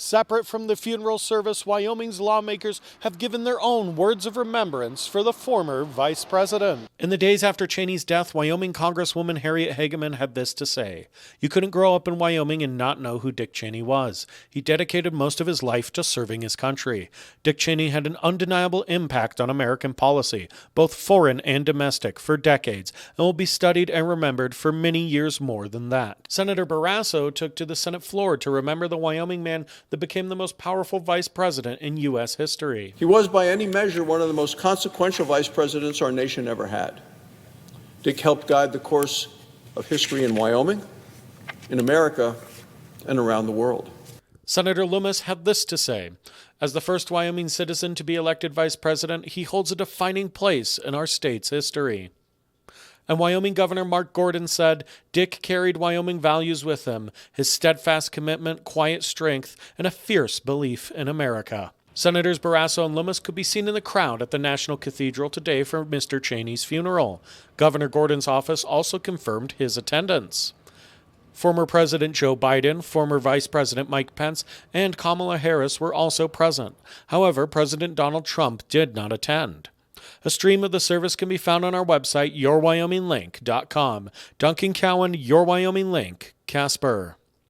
Separate from the funeral service, Wyoming's lawmakers have given their own words of remembrance for the former vice president. In the days after Cheney's death, Wyoming Congresswoman Harriet Hageman had this to say: "You couldn't grow up in Wyoming and not know who Dick Cheney was. He dedicated most of his life to serving his country. Dick Cheney had an undeniable impact on American policy, both foreign and domestic, for decades, and will be studied and remembered for many years more than that." Senator Barrasso took to the Senate floor to remember the Wyoming man that became the most powerful vice president in U.S. history. He was, by any measure, one of the most consequential vice presidents our nation ever had. Dick helped guide the course of history in Wyoming, in America, and around the world. Senator Loomis had this to say: "As the first Wyoming citizen to be elected vice president, he holds a defining place in our state's history." And Wyoming Governor Mark Gordon said, "Dick carried Wyoming values with him, his steadfast commitment, quiet strength, and a fierce belief in America." Senators Barrasso and Loomis could be seen in the crowd at the National Cathedral today for Mr. Cheney's funeral. Governor Gordon's office also confirmed his attendance. Former President Joe Biden, former Vice President Mike Pence, and Kamala Harris were also present. However, President Donald Trump did not attend. A stream of the service can be found on our website, yourwyominglink.com. Duncan Cowan, Your Wyoming Link, Casper.